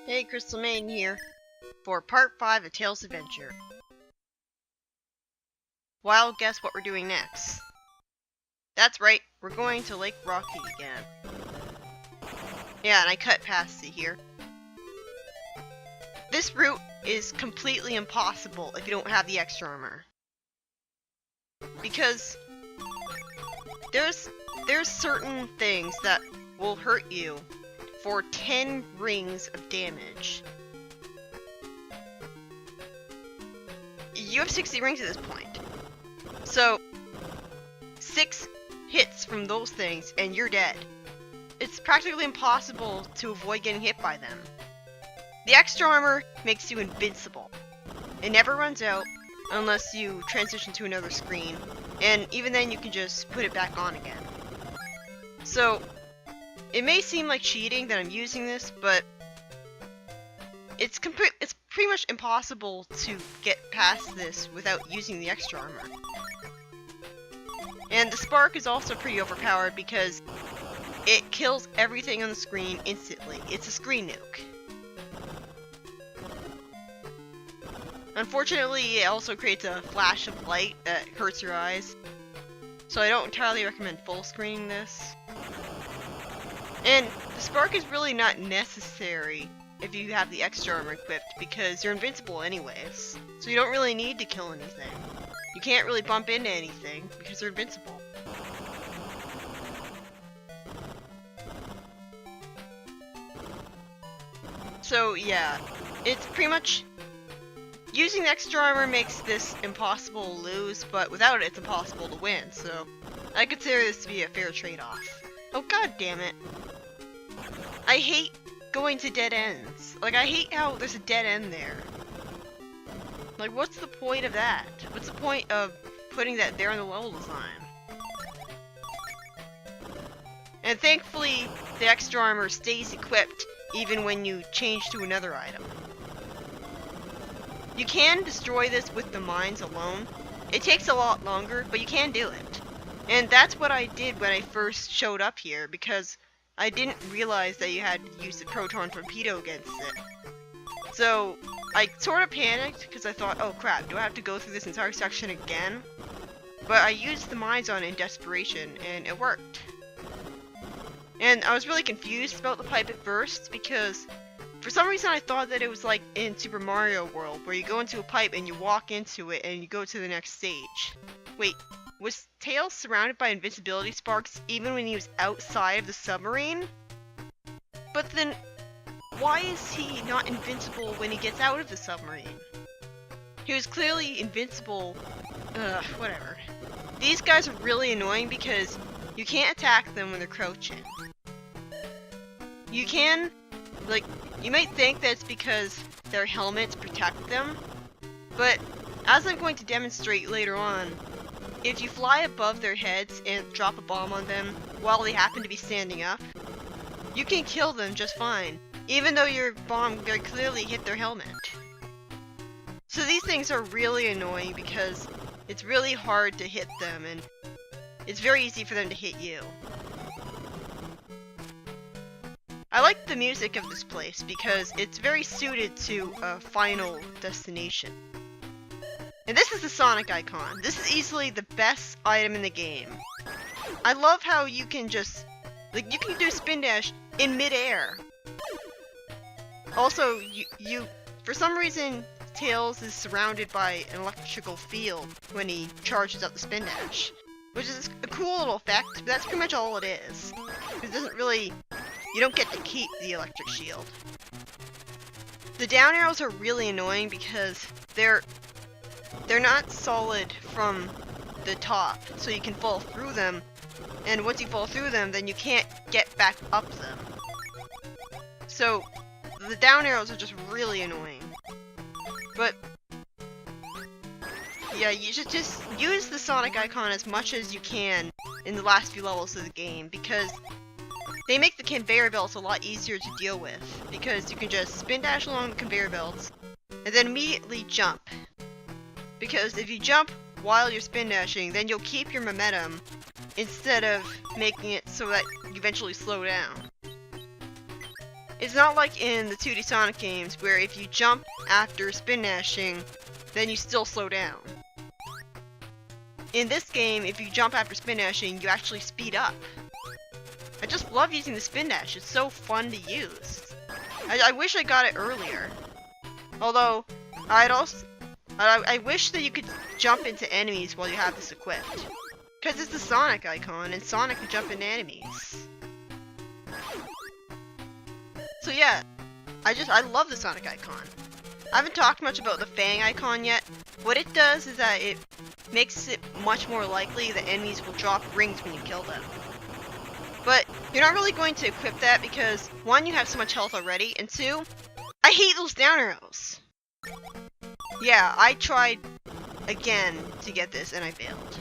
Hey, Crystal Maiden here, for part 5 of Tails' Adventure. Wild guess what we're doing next. That's right, we're going to Lake Rocky again. Yeah, and I cut past it here. This route is completely impossible if you don't have the extra armor. Because there's certain things that will hurt you for 10 rings of damage. You have 60 rings at this point. So, 6 hits from those things and you're dead. It's practically impossible to avoid getting hit by them. The extra armor makes you invincible. It never runs out unless you transition to another screen, and even then you can just put it back on again. So, it may seem like cheating that I'm using this, but it's pretty much impossible to get past this without using the extra armor. And the spark is also pretty overpowered because it kills everything on the screen instantly. It's a screen nuke. Unfortunately, it also creates a flash of light that hurts your eyes. So I don't entirely recommend full screening this. And the spark is really not necessary if you have the extra armor equipped because you're invincible anyways. So you don't really need to kill anything. You can't really bump into anything because you're invincible. So yeah, it's pretty much using the extra armor makes this impossible to lose, but without it it's impossible to win, so I consider this to be a fair trade-off. Oh god damn it. I hate going to dead ends. Like, I hate how there's a dead end there. Like, what's the point of that? What's the point of putting that there in the level design? And thankfully, the extra armor stays equipped even when you change to another item. You can destroy this with the mines alone. It takes a lot longer, but you can do it. And that's what I did when I first showed up here, because I didn't realize that you had to use the proton torpedo against it. So, I sort of panicked, because I thought, oh crap, do I have to go through this entire section again? But I used the mines on it in desperation, and it worked. And I was really confused about the pipe at first, because for some reason I thought that it was like in Super Mario World, where you go into a pipe and you walk into it and you go to the next stage. Wait, was Tails surrounded by invincibility sparks even when he was outside of the submarine? But then, why is he not invincible when he gets out of the submarine? He was clearly invincible. Whatever. These guys are really annoying because you can't attack them when they're crouching. You can, like, you might think that it's because their helmets protect them, but as I'm going to demonstrate later on, if you fly above their heads and drop a bomb on them while they happen to be standing up, you can kill them just fine, even though your bomb very clearly hit their helmet. So these things are really annoying because it's really hard to hit them and it's very easy for them to hit you. I like the music of this place because it's very suited to a final destination. And this is the Sonic icon. This is easily the best item in the game. I love how you can just, like, you can do spin dash in midair. Also, you for some reason, Tails is surrounded by an electrical field when he charges up the spin dash, which is a cool little effect, but that's pretty much all it is. It doesn't really, you don't get to keep the electric shield. The down arrows are really annoying because they're not solid from the top, so you can fall through them, and once you fall through them, then you can't get back up them. So, the down arrows are just really annoying. But, yeah, you should just use the Sonic icon as much as you can in the last few levels of the game, because they make the conveyor belts a lot easier to deal with, because you can just spin dash along the conveyor belts, and then immediately jump. Because if you jump while you're spin dashing, then you'll keep your momentum, instead of making it so that you eventually slow down. It's not like in the 2D Sonic games where if you jump after spin dashing, then you still slow down. In this game, if you jump after spin dashing, you actually speed up. I just love using the spin dash. It's so fun to use. I wish I got it earlier. Although, I wish that you could jump into enemies while you have this equipped. Because it's the Sonic icon, and Sonic can jump into enemies. So yeah, I love the Sonic icon. I haven't talked much about the Fang icon yet. What it does is that it makes it much more likely that enemies will drop rings when you kill them. But you're not really going to equip that because, one, you have so much health already, and two, I hate those down arrows. Yeah, I tried again to get this and I failed.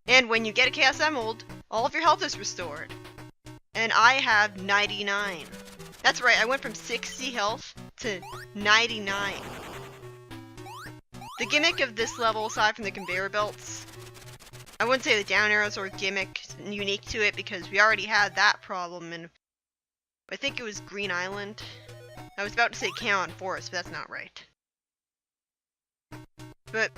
And when you get a Chaos Emerald, all of your health is restored. And I have 99. That's right, I went from 60 health to 99. The gimmick of this level, aside from the conveyor belts, I wouldn't say the down arrows are a gimmick unique to it because we already had that problem in, I think it was Green Island. I was about to say Chaos Forest, but that's not right. But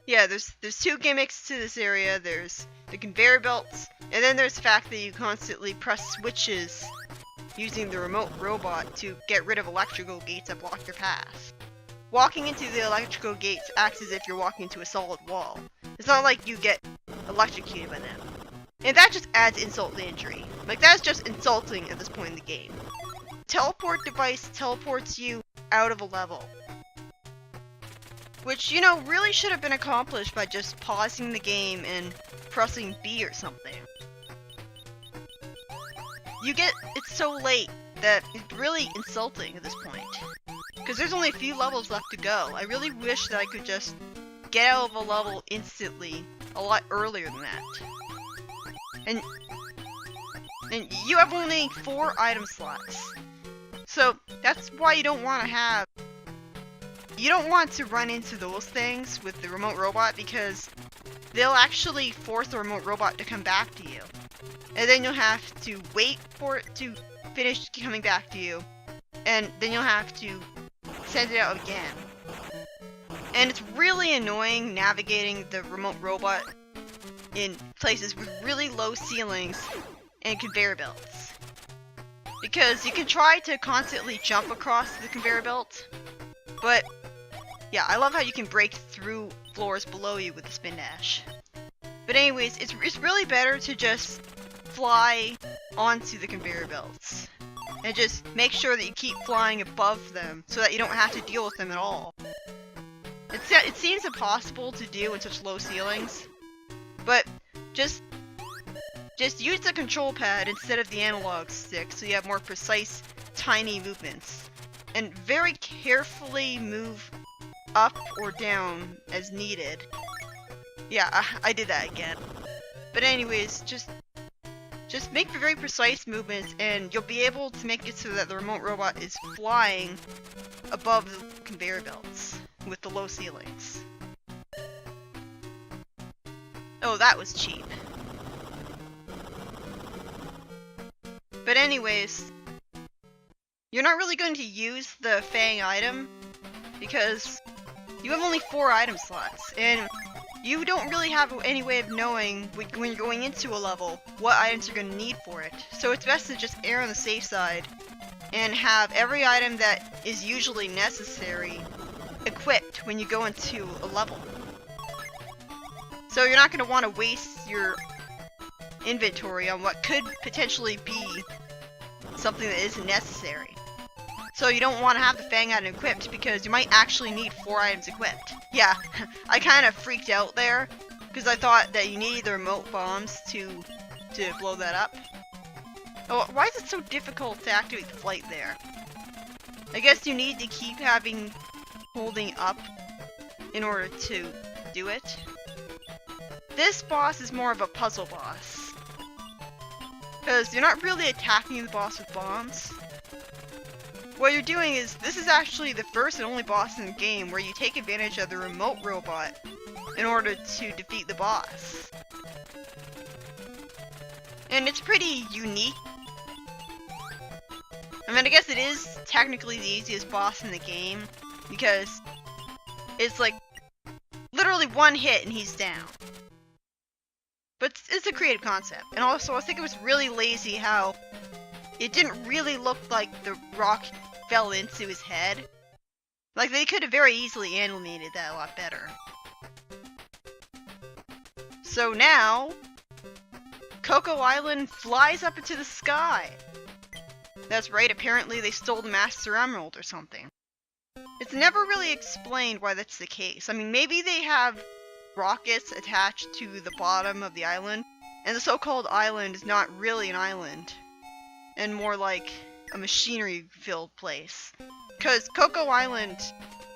yeah, there's two gimmicks to this area. There's the conveyor belts, and then there's the fact that you constantly press switches using the remote robot to get rid of electrical gates that block your path. Walking into the electrical gates acts as if you're walking into a solid wall. It's not like you get electrocuted by them. And that just adds insult to injury. Like, that's just insulting at this point in the game. Teleport device teleports you out of a level. Which, you know, really should have been accomplished by just pausing the game and pressing B or something. It's so late that it's really insulting at this point. Because there's only a few levels left to go. I really wish that I could just get out of a level instantly a lot earlier than that. And you have only 4 item slots. So that's why you don't want to run into those things with the remote robot, because they'll actually force the remote robot to come back to you. And then you'll have to wait for it to finish coming back to you. And then you'll have to send it out again. And it's really annoying navigating the remote robot in places with really low ceilings and conveyor belts. Because you can try to constantly jump across the conveyor belt, but yeah, I love how you can break through floors below you with the spin dash. But anyways, it's really better to just fly onto the conveyor belts. And just make sure that you keep flying above them so that you don't have to deal with them at all. It seems impossible to do in such low ceilings, but just use the control pad instead of the analog stick so you have more precise, tiny movements. And very carefully move up or down as needed. Yeah, I did that again. But anyways, just make very precise movements and you'll be able to make it so that the remote robot is flying above the conveyor belts with the low ceilings. Oh, that was cheap. But anyways, you're not really going to use the Fang item because you have only 4 item slots, and you don't really have any way of knowing when you're going into a level what items you're going to need for it. So it's best to just err on the safe side and have every item that is usually necessary equipped when you go into a level. So you're not going to want to waste your inventory on what could potentially be something that isn't necessary. So you don't want to have the Fang item equipped because you might actually need 4 items equipped. Yeah, I kind of freaked out there because I thought that you needed the remote bombs to blow that up. Oh, why is it so difficult to activate the flight there? I guess you need to keep holding up in order to do it. This boss is more of a puzzle boss, because you're not really attacking the boss with bombs. What you're doing is, this is actually the first and only boss in the game where you take advantage of the remote robot in order to defeat the boss. And it's pretty unique. I mean, I guess it is technically the easiest boss in the game, because it's like literally one hit and he's down. But it's a creative concept. And also, I think it was really lazy how it didn't really look like the rock fell into his head. Like, they could have very easily animated that a lot better. So now, Coco Island flies up into the sky. That's right, apparently they stole the Master Emerald or something. It's never really explained why that's the case. I mean, maybe they have rockets attached to the bottom of the island, and the so-called island is not really an island, and more like a machinery-filled place. Because Coco Island,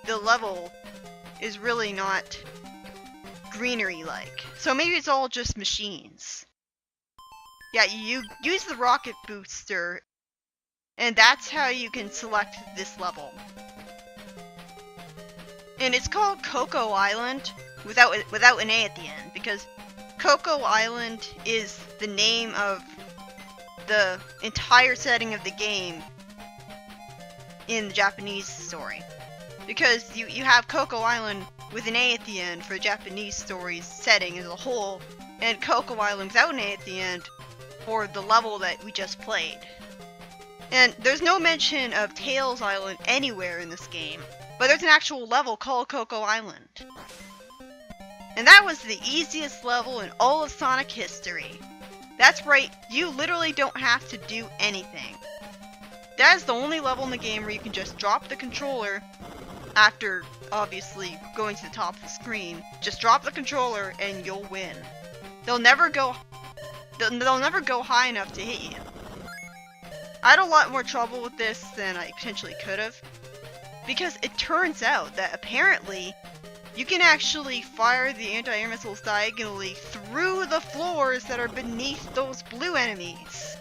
the level, is really not greenery-like. So maybe it's all just machines. Yeah, you use the rocket booster, and that's how you can select this level. And it's called Coco Island without an A at the end, because Coco Island is the name of the entire setting of the game in the Japanese story. Because you have Coco Island with an A at the end for the Japanese story's setting as a whole, and Coco Island without an A at the end for the level that we just played. And there's no mention of Tails Island anywhere in this game, but there's an actual level called Coco Island. And that was the easiest level in all of Sonic history. That's right, you literally don't have to do anything. That is the only level in the game where you can just drop the controller after, obviously, going to the top of the screen. Just drop the controller and you'll win. They'll never go high enough to hit you. I had a lot more trouble with this than I potentially could have, because it turns out that apparently you can actually fire the anti-air missiles diagonally through the floors that are beneath those blue enemies.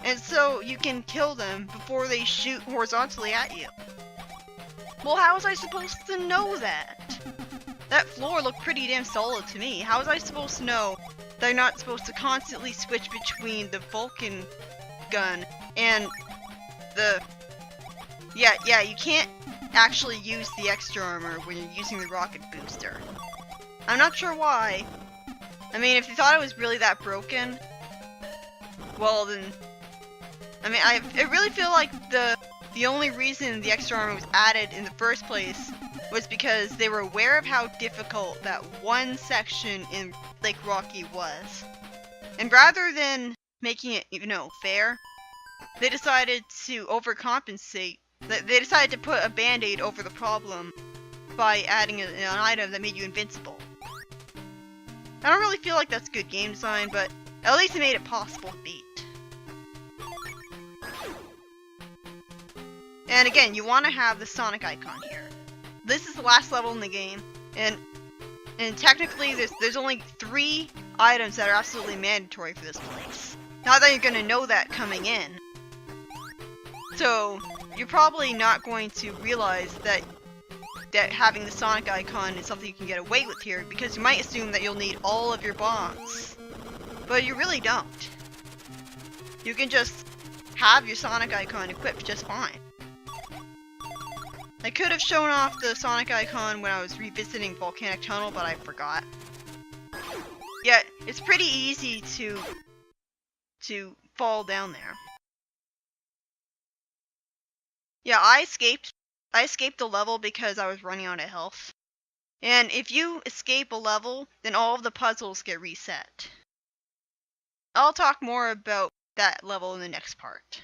And so you can kill them before they shoot horizontally at you. Well, how was I supposed to know that? That floor looked pretty damn solid to me. How was I supposed to know they're not supposed to constantly switch between the Vulcan gun and the... Yeah, you can't actually use the extra armor when you're using the rocket booster. I'm not sure why. I mean, if you thought it was really that broken, well then... I mean, I really feel like the only reason the extra armor was added in the first place was because they were aware of how difficult that one section in Lake Rocky was. And rather than making it, fair, they decided to overcompensate. They decided to put a band-aid over the problem by adding an item that made you invincible. I don't really feel like that's good game design, but at least it made it possible to beat. And again, you want to have the Sonic icon here. This is the last level in the game, and technically there's only 3 items that are absolutely mandatory for this place. Not that you're going to know that coming in. So, you're probably not going to realize that having the Sonic icon is something you can get away with here, because you might assume that you'll need all of your bombs. But you really don't. You can just have your Sonic icon equipped just fine. I could have shown off the Sonic icon when I was revisiting Volcanic Tunnel, but I forgot. Yet, it's pretty easy to fall down there. Yeah, I escaped the level because I was running out of health. And if you escape a level, then all of the puzzles get reset. I'll talk more about that level in the next part.